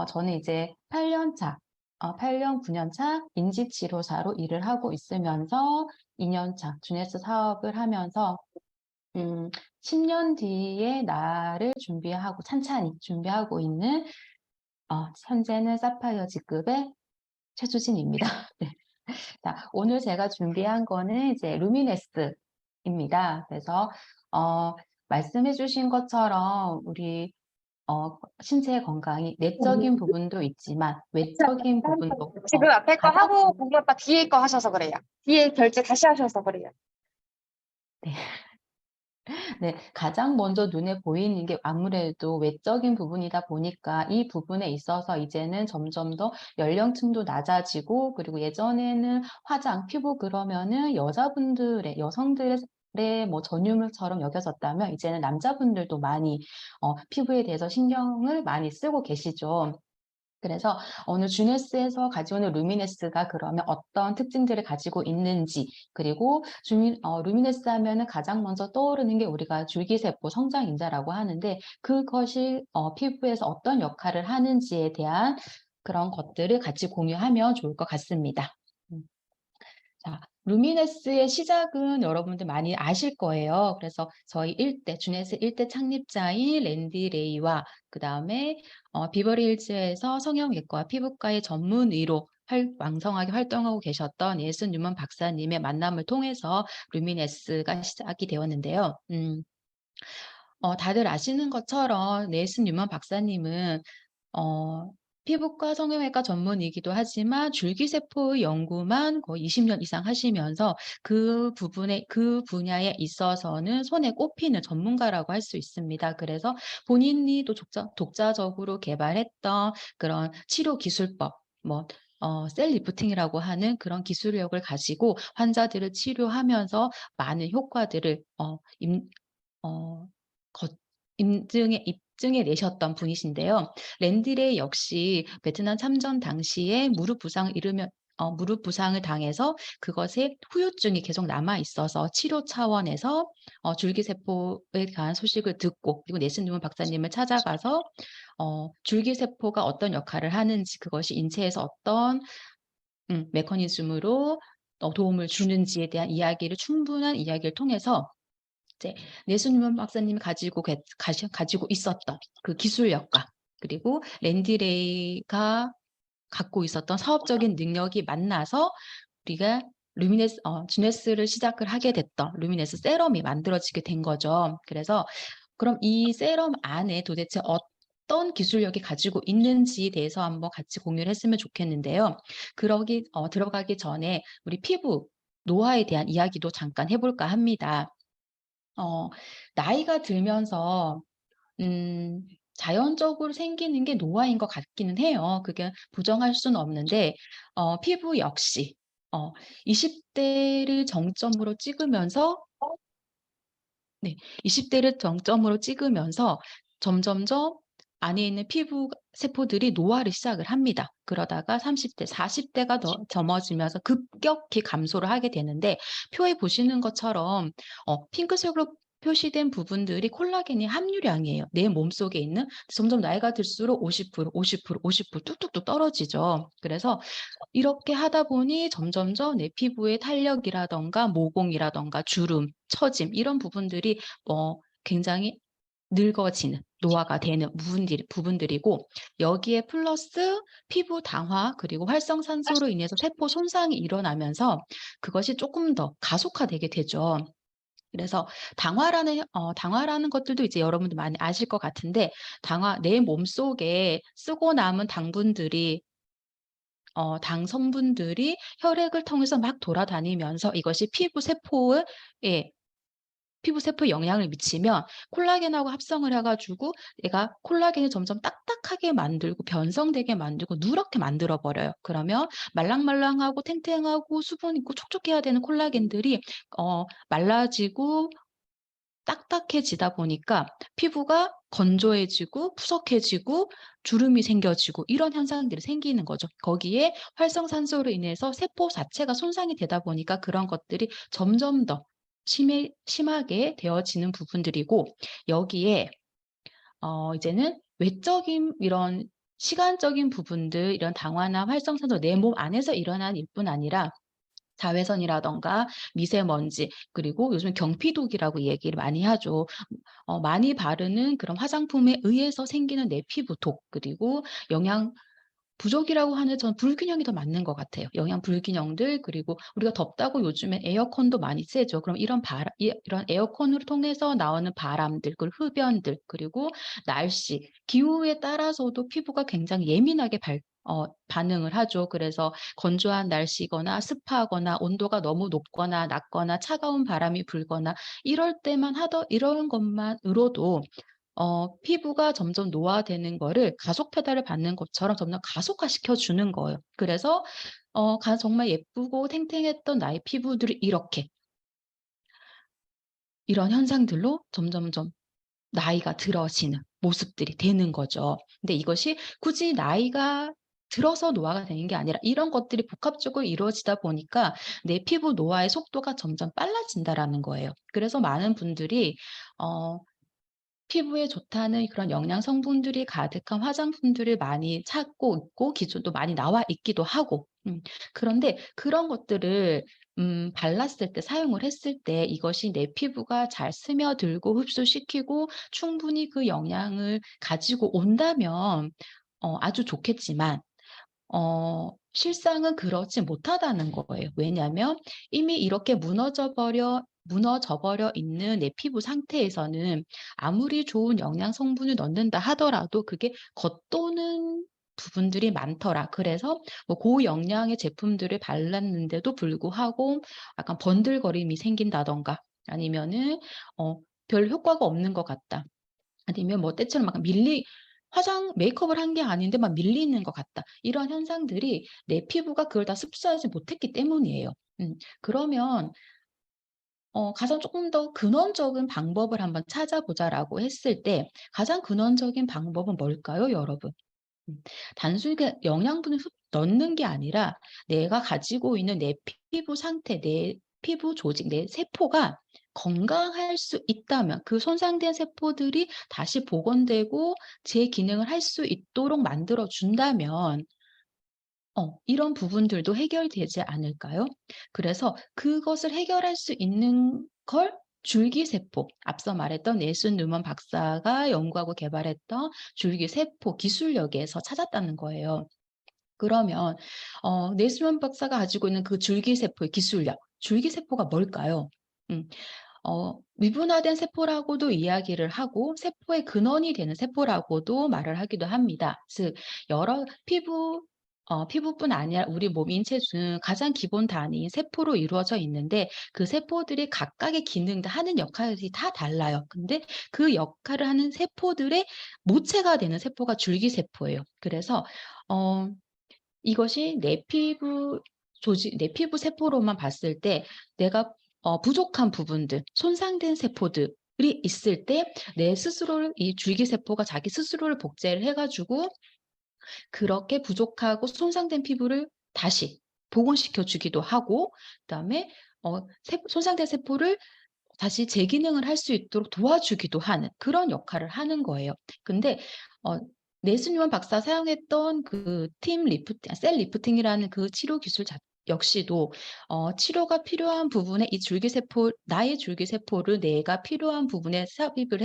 저는 이제 8년 차, 8년, 9년 차 인지치료사로 일을 하고 있으면서 2년 차 주네스 사업을 하면서 10년 뒤에 나를 준비하고 찬찬히 준비하고 있는 현재는 사파이어 직급의 최수진입니다. 네. 자, 오늘 제가 준비한 거는 이제 루미네스입니다. 그래서 말씀해 주신 것처럼 우리 신체 건강이 내적인 부분도 있지만 외적인 부분도 지금 앞에 거 가장 하고 공부했다 뒤에 거 하셔서 그래요. 뒤에 결제 다시 하셔서 그래요. 네, 가장 먼저 눈에 보이는 게 아무래도 외적인 부분이다 보니까 이 부분에 있어서 이제는 점점 더 연령층도 낮아지고, 그리고 예전에는 화장, 피부 그러면은 여성들의 뭐 전유물처럼 여겨졌다면 이제는 남자분들도 많이 피부에 대해서 신경을 많이 쓰고 계시죠. 그래서 오늘 주네스에서 가져오는 루미네스가 그러면 어떤 특징들을 가지고 있는지, 그리고 루미네스 하면은 가장 먼저 떠오르는 게 우리가 줄기세포 성장인자라고 하는데, 그것이 피부에서 어떤 역할을 하는지에 대한 그런 것들을 같이 공유하면 좋을 것 같습니다. 자, 루미네스의 시작은 여러분들 많이 아실 거예요. 그래서 저희 주네스 1대 창립자인 랜디 레이와 그 다음에 비버리 hils에서 성형외과 피부과의 전문의로 왕성하게 활동하고 계셨던 넬슨 뉴먼 박사님의 만남을 통해서 루미네스가 시작이 되었는데요. 다들 아시는 것처럼 넬슨 뉴먼 박사님은 어, 피부과 성형외과 전문이기도 하지만 줄기세포의 연구만 거의 20년 이상 하시면서 그 분야에 있어서는 손에 꼽히는 전문가라고 할 수 있습니다. 그래서 본인이 또 독자적으로 개발했던 그런 치료 기술법, 셀 리프팅이라고 하는 그런 기술력을 가지고 환자들을 치료하면서 많은 효과들을 거- 입증해 내셨던 분이신데요. 랜디레이 역시 베트남 참전 당시에 무릎 부상을 당해서 그것의 후유증이 계속 남아 있어서 치료 차원에서 줄기세포에 관한 소식을 듣고, 그리고 넬슨 뉴먼 박사님을 찾아가서 줄기세포가 어떤 역할을 하는지, 그것이 인체에서 어떤 메커니즘으로 도움을 주는지에 대한 충분한 이야기를 통해서 이제 내수님 박사님이 가지고 있었던 그 기술력과, 그리고 랜디 레이가 갖고 있었던 사업적인 능력이 만나서 우리가 주네스를 시작을 하게 됐던 루미네스 세럼이 만들어지게 된 거죠. 그래서 그럼 이 세럼 안에 도대체 어떤 기술력이 가지고 있는지에 대해서 한번 같이 공유를 했으면 좋겠는데요. 들어가기 전에 우리 피부 노화에 대한 이야기도 잠깐 해볼까 합니다. 나이가 들면서 자연적으로 생기는 게 노화인 것 같기는 해요. 그게 부정할 수는 없는데 피부 역시 20대를 정점으로 찍으면서 네, 20대를 정점으로 찍으면서 점점점 안에 있는 피부 세포들이 노화를 시작을 합니다. 그러다가 30대, 40대가 더 점어지면서 급격히 감소를 하게 되는데, 표에 보시는 것처럼 핑크색으로 표시된 부분들이 콜라겐의 함유량이에요. 내 몸속에 있는. 점점 나이가 들수록 50%, 50%, 50% 뚝뚝뚝 떨어지죠. 그래서 이렇게 하다 보니 점점점 내 피부의 탄력이라던가 모공이라던가 주름, 처짐 이런 부분들이 굉장히 늙어지는, 노화가 되는 부분들이고, 여기에 플러스 피부 당화 그리고 활성산소로 인해서 세포 손상이 일어나면서 그것이 조금 더 가속화되게 되죠. 그래서 당화라는 것들도 이제 여러분들 많이 아실 것 같은데, 내 몸속에 쓰고 남은 당 성분들이 혈액을 통해서 막 돌아다니면서 이것이 피부 세포에 영향을 미치면 콜라겐하고 합성을 해가지고 얘가 콜라겐을 점점 딱딱하게 만들고 변성되게 만들고 누렇게 만들어 버려요. 그러면 말랑말랑하고 탱탱하고 수분 있고 촉촉해야 되는 콜라겐들이 말라지고 딱딱해지다 보니까 피부가 건조해지고 푸석해지고 주름이 생겨지고 이런 현상들이 생기는 거죠. 거기에 활성산소로 인해서 세포 자체가 손상이 되다 보니까 그런 것들이 점점 더 심하게 되어지는 부분들이고, 여기에 이제는 외적인 이런 시간적인 부분들 이런 당화나 활성산소 내 몸 안에서 일어나는 일뿐 아니라 자외선이라든가 미세먼지 그리고 요즘 경피독이라고 얘기를 많이 하죠. 많이 바르는 그런 화장품에 의해서 생기는 내 피부 독 그리고 영양 부족이라고 하는 전 불균형이 더 맞는 것 같아요. 영양 불균형들 그리고 우리가 덥다고 요즘에 에어컨도 많이 쐬죠. 그럼 이런 바람 이런 에어컨으로 통해서 나오는 바람들 그리고 흡연들 그리고 날씨, 기후에 따라서도 피부가 굉장히 예민하게 반응을 하죠. 그래서 건조한 날씨거나 습하거나 온도가 너무 높거나 낮거나 차가운 바람이 불거나 이럴 때만 이런 것만으로도 피부가 점점 노화되는 거를 가속 페달을 밟는 것처럼 점점 가속화시켜 주는 거예요. 그래서 정말 예쁘고 탱탱했던 나의 피부들이 이런 현상들로 점점점 나이가 들어지는 모습들이 되는 거죠. 근데 이것이 굳이 나이가 들어서 노화가 되는 게 아니라 이런 것들이 복합적으로 이루어지다 보니까 내 피부 노화의 속도가 점점 빨라진다라는 거예요. 그래서 많은 분들이 어 피부에 좋다는 그런 영양 성분들이 가득한 화장품들을 많이 찾고 있고 기존도 많이 나와 있기도 하고 그런데 그런 것들을 발랐을 때 사용을 했을 때 이것이 내 피부가 잘 스며들고 흡수시키고 충분히 그 영양을 가지고 온다면 아주 좋겠지만 실상은 그렇지 못하다는 거예요. 왜냐하면 이미 이렇게 무너져 버려 있는 내 피부 상태에서는 아무리 좋은 영양 성분을 넣는다 하더라도 그게 겉도는 부분들이 많더라. 그래서 뭐 고영양의 제품들을 발랐는데도 불구하고 약간 번들거림이 생긴다든가 아니면은 별 효과가 없는 것 같다. 아니면 뭐 때처럼 막 화장 메이크업을 한 게 아닌데 막 밀리는 것 같다. 이런 현상들이 내 피부가 그걸 다 흡수하지 못했기 때문이에요. 그러면 가장 조금 더 근원적인 방법을 한번 찾아보자라고 했을 때 가장 근원적인 방법은 뭘까요, 여러분? 음. 단순히 그냥 영양분을 넣는 게 아니라 내가 가지고 있는 내 피부 상태, 내 피부 조직, 내 세포가 건강할 수 있다면 그 손상된 세포들이 다시 복원되고 제 기능을 할 수 있도록 만들어 준다면 이런 부분들도 해결되지 않을까요? 그래서 그것을 해결할 수 있는 걸 줄기세포, 앞서 말했던 넬슨 뉴먼 박사가 연구하고 개발했던 줄기세포 기술력에서 찾았다는 거예요. 그러면 넬슨 뉴먼 박사가 가지고 있는 그 줄기세포의 기술력, 줄기세포가 뭘까요? 음. 미분화된 세포라고도 이야기를 하고 세포의 근원이 되는 세포라고도 말을 하기도 합니다. 즉 여러 피부뿐 아니라 우리 몸 인체 중 가장 기본 단위인 세포로 이루어져 있는데 그 세포들이 각각의 기능들 하는 역할이 다 달라요. 근데 그 역할을 하는 세포들의 모체가 되는 세포가 줄기세포예요. 그래서 어 이것이 내 피부 세포로만 봤을 때 내가 부족한 부분들, 손상된 세포들이 있을 때 내 스스로를 이 줄기세포가 자기 스스로를 복제를 해 가지고 그렇게 부족하고 손상된 피부를 다시 복원시켜 주기도 하고 그다음에 손상된 세포를 다시 재기능을 할 수 있도록 도와주기도 하는 그런 역할을 하는 거예요. 근데 어 넬슨 유먼 박사 사용했던 그 셀 리프팅이라는 그 치료 기술 역시도 치료가 필요한 부분에 이 나의 줄기세포를 내가 필요한 부분에 삽입을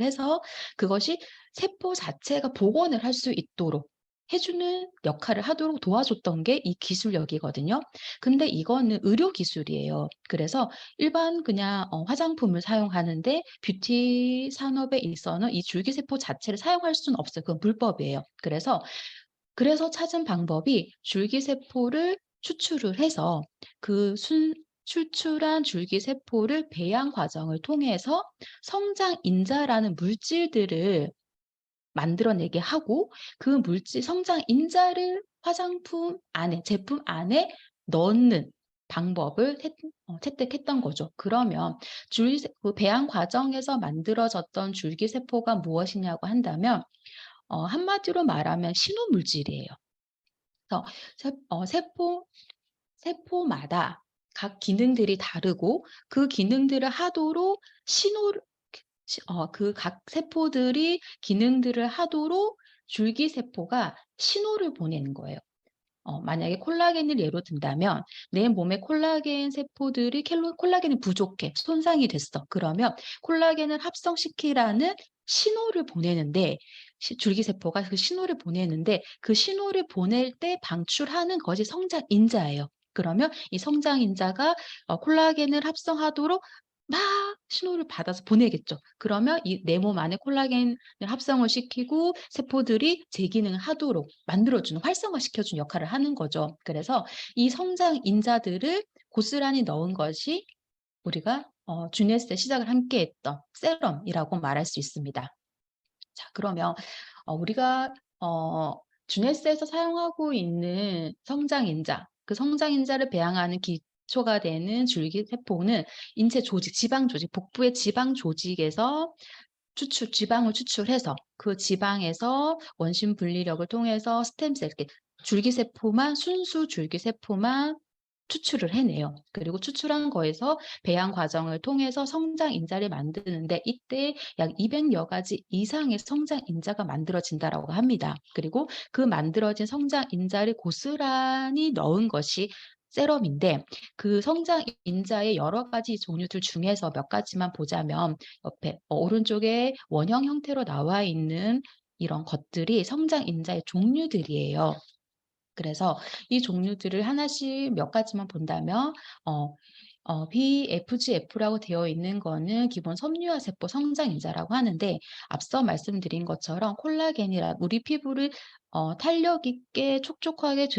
해서 그것이 세포 자체가 복원을 할 수 있도록 해 주는 역할을 하도록 도와줬던 게 이 기술력이거든요. 근데 이거는 의료 기술이에요. 그래서 일반 그냥 화장품을 사용하는데 뷰티 산업에 있어서는 이 줄기세포 자체를 사용할 수는 없어요. 그건 불법이에요. 그래서 찾은 방법이 줄기세포를 추출을 해서 그 추출한 줄기세포를 배양 과정을 통해서 성장인자라는 물질들을 만들어내게 하고 그 성장 인자를 제품 안에 넣는 방법을 채택했던 거죠. 그러면 그 배양 과정에서 만들어졌던 줄기세포가 무엇이냐고 한다면 한마디로 말하면 신호물질이에요. 그래서 세포마다 각 기능들이 다르고 그 기능들을 하도록 신호를 그 각 세포들이 기능들을 하도록 줄기세포가 신호를 보내는 거예요. 만약에 콜라겐을 예로 든다면 내 몸의 콜라겐 세포들이 콜라겐이 부족해, 손상이 됐어. 그러면 콜라겐을 합성시키라는 신호를 보내는데 줄기세포가 그 신호를 보내는데 그 신호를 보낼 때 방출하는 것이 성장인자예요. 그러면 이 성장인자가 콜라겐을 합성하도록 막 신호를 받아서 보내겠죠. 그러면 이 내 몸 안에 콜라겐을 합성을 시키고 세포들이 제 기능을 하도록 만들어주는, 활성화시켜주는 역할을 하는 거죠. 그래서 이 성장 인자들을 고스란히 넣은 것이 우리가 주네스의 시작을 함께 했던 세럼이라고 말할 수 있습니다. 자, 그러면 우리가 주네스에서 사용하고 있는 성장인자, 그 성장인자를 배양하는 기초가 되는 줄기세포는 인체 조직, 지방 조직, 복부의 지방 조직에서 지방을 추출해서 그 지방에서 원심 분리력을 통해서 스템셀, 이렇게 줄기세포만, 순수 줄기세포만 추출을 해내요. 그리고 추출한 거에서 배양 과정을 통해서 성장 인자를 만드는데 이때 약 200여 가지 이상의 성장 인자가 만들어진다라고 합니다. 그리고 그 만들어진 성장 인자를 고스란히 넣은 것이 세럼인데 그 성장 인자의 여러 가지 종류들 중에서 몇 가지만 보자면 옆에 오른쪽에 원형 형태로 나와 있는 이런 것들이 성장 인자의 종류들이에요. 그래서 이 종류들을 하나씩 몇 가지만 본다면 BFGF라고 되어 있는 거는 기본 섬유화 세포 성장 인자라고 하는데 앞서 말씀드린 것처럼 콜라겐이라 우리 피부를 탄력 있게 촉촉하게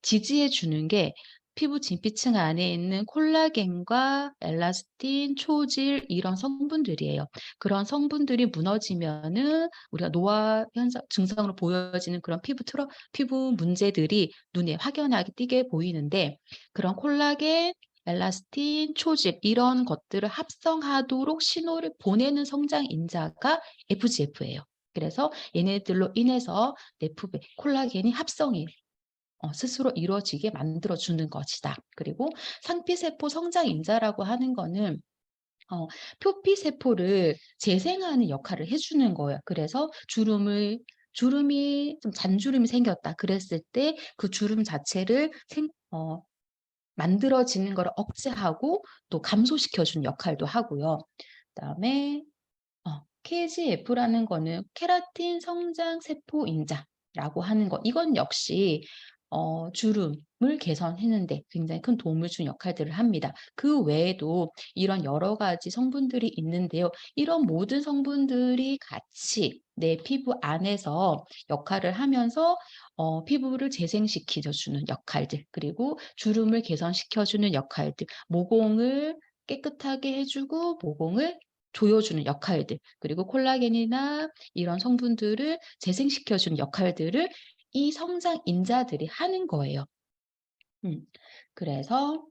지지해 주는 게 피부 진피층 안에 있는 콜라겐과 엘라스틴, 초질 이런 성분들이에요. 그런 성분들이 무너지면은 우리가 노화 현상 증상으로 보여지는 그런 피부 문제들이 눈에 확연하게 띄게 보이는데 그런 콜라겐, 엘라스틴, 초집 이런 것들을 합성하도록 신호를 보내는 성장 인자가 FGF예요. 그래서 얘네들로 인해서 내 피부에 콜라겐이 합성이 스스로 이루어지게 만들어주는 것이다. 그리고 상피세포 성장 인자라고 하는 거는 표피세포를 재생하는 역할을 해주는 거예요. 그래서 주름이 좀 잔주름이 생겼다 그랬을 때 그 주름 자체를 만들어지는 걸 억제하고 또 감소시켜주는 역할도 하고요. 그다음에 KGF라는 거는 케라틴 성장 세포 인자라고 하는 거. 이건 역시 주름을 개선하는데 굉장히 큰 도움을 준 역할들을 합니다. 그 외에도 이런 여러 가지 성분들이 있는데요. 이런 모든 성분들이 같이 내 피부 안에서 역할을 하면서 피부를 재생시켜주는 역할들, 그리고 주름을 개선시켜주는 역할들, 모공을 깨끗하게 해주고 모공을 조여주는 역할들, 그리고 콜라겐이나 이런 성분들을 재생시켜주는 역할들을 이 성장 인자들이 하는 거예요. 그래서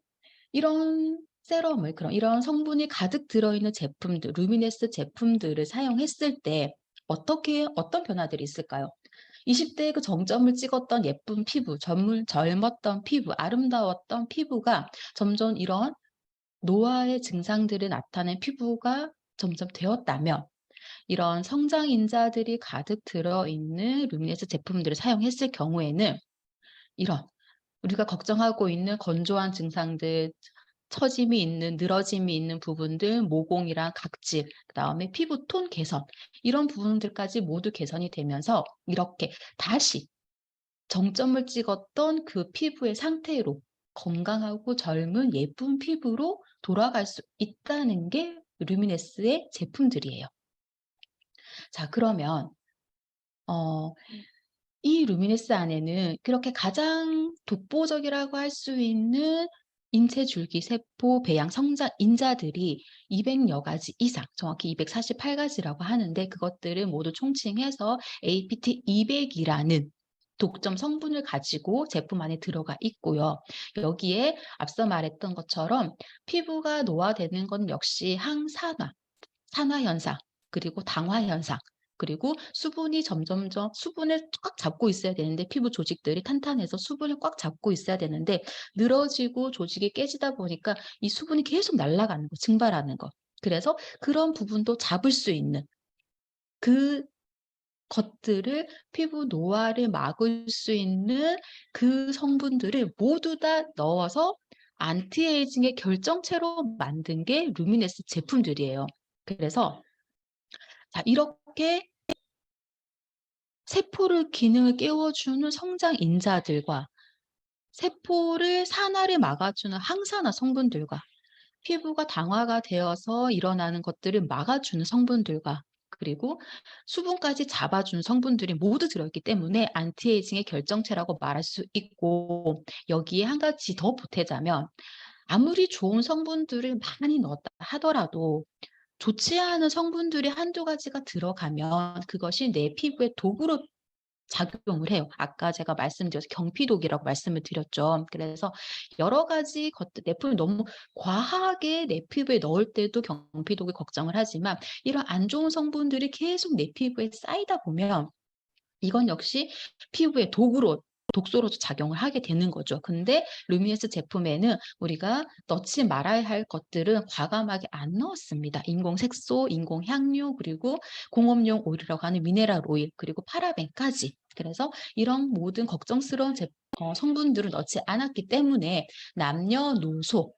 이런 세럼을, 그런 이런 성분이 가득 들어있는 제품들, 루미네스 제품들을 사용했을 때 어떤 변화들이 있을까요? 20대의 그 정점을 찍었던 예쁜 피부, 젊었던 피부, 아름다웠던 피부가 점점 이런 노화의 증상들을 나타낸 피부가 점점 되었다면 이런 성장 인자들이 가득 들어있는 루미네스 제품들을 사용했을 경우에는 이런 우리가 걱정하고 있는 건조한 증상들, 처짐이 있는, 늘어짐이 있는 부분들, 모공이랑 각질, 그다음에 피부톤 개선 이런 부분들까지 모두 개선이 되면서 이렇게 다시 정점을 찍었던 그 피부의 상태로 건강하고 젊은 예쁜 피부로 돌아갈 수 있다는 게 루미네스의 제품들이에요. 자, 그러면 이 루미네스 안에는 그렇게 가장 독보적이라고 할 수 있는 인체 줄기 세포 배양 성장 인자들이 200여 가지 이상, 정확히 248가지라고 하는데 그것들을 모두 총칭해서 APT 200이라는 독점 성분을 가지고 제품 안에 들어가 있고요. 여기에 앞서 말했던 것처럼 피부가 노화되는 건 역시 산화 현상, 그리고 당화 현상, 그리고 수분이 점점점 수분을 꽉 잡고 있어야 되는데 피부 조직들이 탄탄해서 수분을 꽉 잡고 있어야 되는데 늘어지고 조직이 깨지다 보니까 이 수분이 계속 날아가는 거, 증발하는 거. 그래서 그런 부분도 잡을 수 있는 그 것들을 피부 노화를 막을 수 있는 그 성분들을 모두 다 넣어서 안티에이징의 결정체로 만든 게 루미네스 제품들이에요. 그래서 자 이렇게 세포를 기능을 깨워주는 성장 인자들과 세포를 산화를 막아주는 항산화 성분들과 피부가 당화가 되어서 일어나는 것들을 막아주는 성분들과 그리고 수분까지 잡아주는 성분들이 모두 들어있기 때문에 안티에이징의 결정체라고 말할 수 있고 여기에 한 가지 더 보태자면 아무리 좋은 성분들을 많이 넣었다 하더라도 좋지 않은 성분들이 한두 가지가 들어가면 그것이 내 피부에 독으로 작용을 해요. 아까 제가 말씀드려서 경피독이라고 말씀을 드렸죠. 그래서 여러 가지 것들 내품을 너무 과하게 내 피부에 넣을 때도 경피독을 걱정을 하지만 이런 안 좋은 성분들이 계속 내 피부에 쌓이다 보면 이건 역시 피부에 독소로도 작용을 하게 되는 거죠. 근데 루미네스 제품에는 우리가 넣지 말아야 할 것들은 과감하게 안 넣었습니다. 인공 색소, 인공 향료, 그리고 공업용 오일이라고 하는 미네랄 오일, 그리고 파라벤까지. 그래서 이런 모든 걱정스러운 성분들을 넣지 않았기 때문에 남녀노소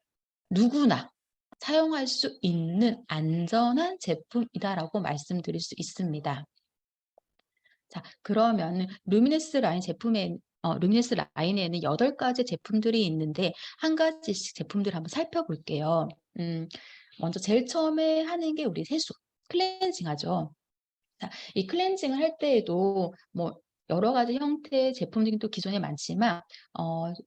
누구나 사용할 수 있는 안전한 제품이다라고 말씀드릴 수 있습니다. 자, 그러면 루미네스 라인 제품에 루미네스 라인에는 8가지 제품들이 있는데 한 가지씩 제품들을 한번 살펴볼게요. 먼저 제일 처음에 하는 게 우리 세수, 클렌징 하죠. 자, 이 클렌징을 할 때에도 뭐 여러 가지 형태의 제품들이 또 기존에 많지만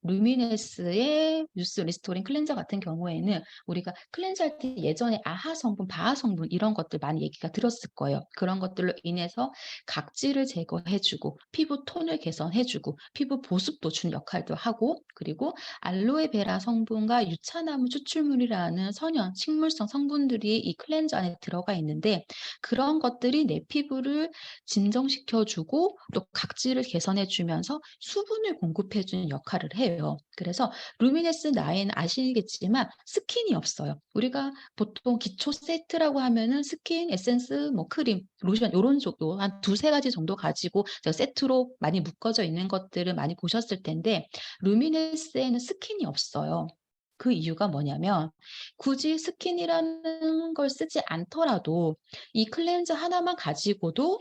루미네스의 뉴스 리스토링 클렌저 같은 경우에는 우리가 클렌저 할 때 예전에 아하 성분, 바하 성분 이런 것들 많이 얘기가 들었을 거예요. 그런 것들로 인해서 각질을 제거해주고 피부 톤을 개선해주고 피부 보습도 준 역할도 하고 그리고 알로에베라 성분과 유차나무 추출물이라는 선형 식물성 성분들이 이 클렌저 안에 들어가 있는데 그런 것들이 내 피부를 진정시켜주고 또 각질을 개선해주면서 수분을 공급해주는 역할을 해요. 그래서 루미네스 나인 아시겠지만 스킨이 없어요. 우리가 보통 기초 세트라고 하면은 스킨, 에센스, 뭐 크림, 로션 이런 정도 한 두세 가지 정도 가지고 제가 세트로 많이 묶어져 있는 것들을 많이 보셨을 텐데 루미네스에는 스킨이 없어요. 그 이유가 뭐냐면 굳이 스킨이라는 걸 쓰지 않더라도 이 클렌저 하나만 가지고도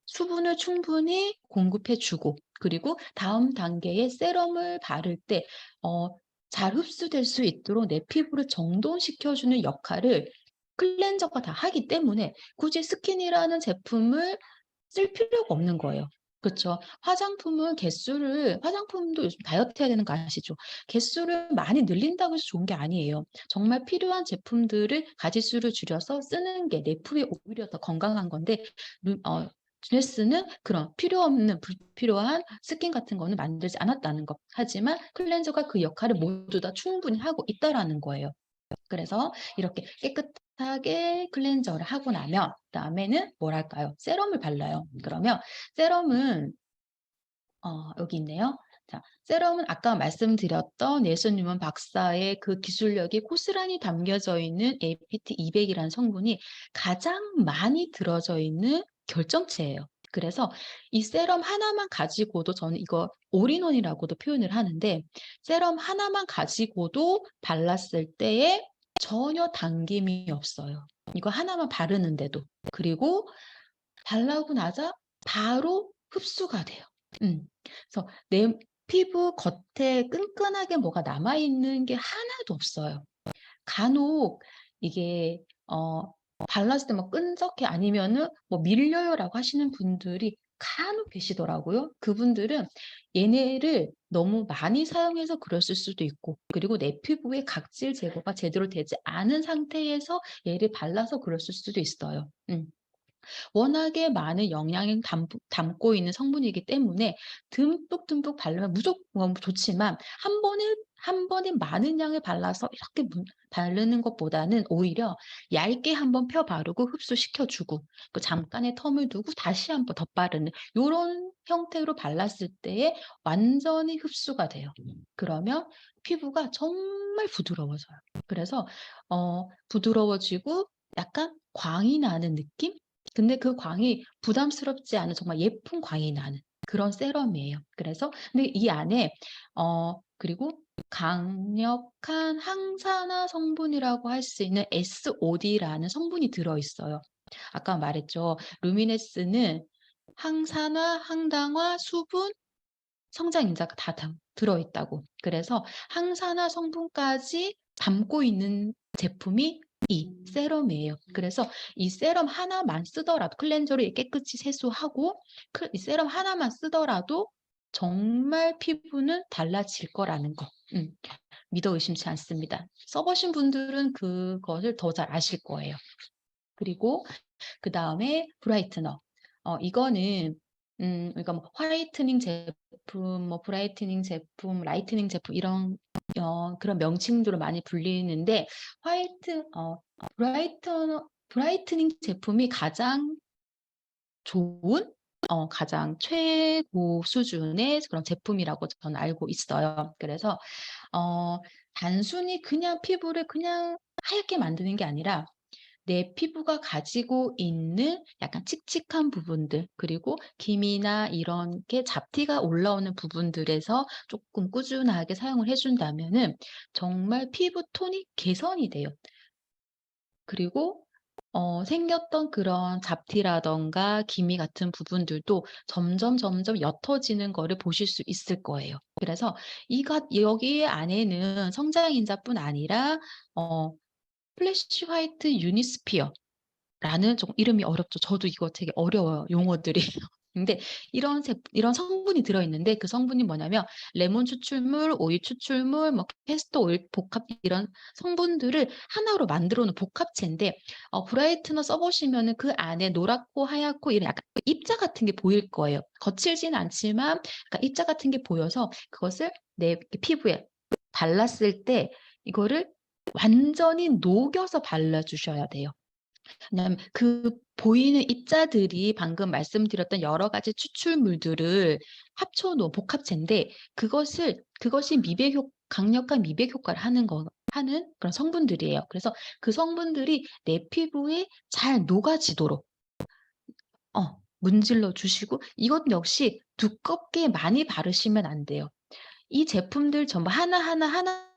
수분을 충분히 공급해 주고 그리고 다음 단계의 세럼을 바를 때 잘 흡수될 수 있도록 내 피부를 정돈시켜 주는 역할을 클렌저가 다 하기 때문에 굳이 스킨이라는 제품을 쓸 필요가 없는 거예요. 그쵸. 화장품도 요즘 다이어트 해야 되는 거 아시죠? 개수를 많이 늘린다고 해서 좋은 게 아니에요. 정말 필요한 제품들을 가짓수를 줄여서 쓰는 게 내 피부에 오히려 더 건강한 건데 주네스는 그런 필요 없는 불필요한 스킨 같은 거는 만들지 않았다는 거. 하지만 클렌저가 그 역할을 모두 다 충분히 하고 있다라는 거예요. 그래서 이렇게 깨끗하게 클렌저를 하고 나면 그다음에는 뭘 할까요? 세럼을 발라요. 그러면 세럼은 여기 있네요. 자, 세럼은 아까 말씀드렸던 넬슨 뉴먼 박사의 그 기술력이 고스란히 담겨져 있는 APT 200이라는 성분이 가장 많이 들어져 있는 결정체예요. 그래서 이 세럼 하나만 가지고도 저는 이거 올인원이라고도 표현을 하는데 세럼 하나만 가지고도 발랐을 때에 전혀 당김이 없어요. 이거 하나만 바르는데도. 그리고 발라고 나자 바로 흡수가 돼요. 그래서 내 피부 겉에 끈끈하게 뭐가 남아 있는 게 하나도 없어요. 간혹 이게 발랐을 때 뭐 끈적해 아니면은 뭐 밀려요라고 하시는 분들이 간혹 계시더라고요. 그분들은 얘네를 너무 많이 사용해서 그랬을 수도 있고 그리고 내 피부에 각질 제거가 제대로 되지 않은 상태에서 얘를 발라서 그랬을 수도 있어요. 워낙에 많은 영양을 담고 있는 성분이기 때문에 듬뿍듬뿍 바르면 무조건 좋지만 한 번에 많은 양을 발라서 이렇게 바르는 것보다는 오히려 얇게 한번 펴 바르고 흡수시켜 주고 또 잠깐의 텀을 두고 다시 한번 덧바르는 요런 형태로 발랐을 때에 완전히 흡수가 돼요. 그러면 피부가 정말 부드러워져요. 그래서 부드러워지고 약간 광이 나는 느낌? 근데 그 광이 부담스럽지 않은 정말 예쁜 광이 나는 그런 세럼이에요. 그래서 근데 이 안에 그리고 강력한 항산화 성분이라고 할 수 있는 SOD라는 성분이 들어 있어요. 아까 말했죠. 루미네스는 항산화, 항당화, 수분, 성장 인자가 다 들어 있다고. 그래서 항산화 성분까지 담고 있는 제품이 이 세럼이에요. 그래서 이 세럼 하나만 쓰더라도 클렌저를 깨끗이 세수하고 이 세럼 하나만 쓰더라도 정말 피부는 달라질 거라는 거. 믿어 의심치 않습니다. 써 보신 분들은 그것을 더 잘 아실 거예요. 그리고 그다음에 브라이트너. 이거는 그러니까 뭐 화이트닝 제품, 뭐 브라이트닝 제품, 라이트닝 제품 이런 그런 명칭들로 많이 불리는데 브라이트닝 제품이 가장 좋은 가장 최고 수준의 그런 제품이라고 저는 알고 있어요. 그래서 단순히 그냥 피부를 그냥 하얗게 만드는 게 아니라 내 피부가 가지고 있는 약간 칙칙한 부분들 그리고 기미나 이런 게 잡티가 올라오는 부분들에서 조금 꾸준하게 사용을 해 준다면은 정말 피부 톤이 개선이 돼요. 그리고 생겼던 그런 잡티라든가 기미 같은 부분들도 점점 옅어지는 거를 보실 수 있을 거예요. 그래서 여기 안에는 성장인자뿐 아니라 어 플래시 화이트 유니스피어 라는 좀 이름이 어렵죠. 저도 이거 되게 어려워요, 용어들이. 근데 이런 성분이 들어 있는데 그 성분이 뭐냐면 레몬 추출물, 오일 추출물, 뭐 캐스터 오일 복합 이런 성분들을 하나로 만들어 놓은 복합체인데 브라이트너 써 보시면은 그 안에 노랗고 하얗고 이런 약간 입자 같은 게 보일 거예요. 거칠진 않지만 약간 입자 같은 게 보여서 그것을 내 피부에 발랐을 때 이거를 완전히 녹여서 발라 주셔야 돼요. 왜냐하면 그 보이는 입자들이 방금 말씀드렸던 여러 가지 추출물들을 합쳐 놓은 복합체인데 그것이 강력한 미백 효과를 하는 그런 성분들이에요. 그래서 그 성분들이 내 피부에 잘 녹아지도록 문질러 주시고 이것 역시 두껍게 많이 바르시면 안 돼요. 이 제품들 전부 하나하나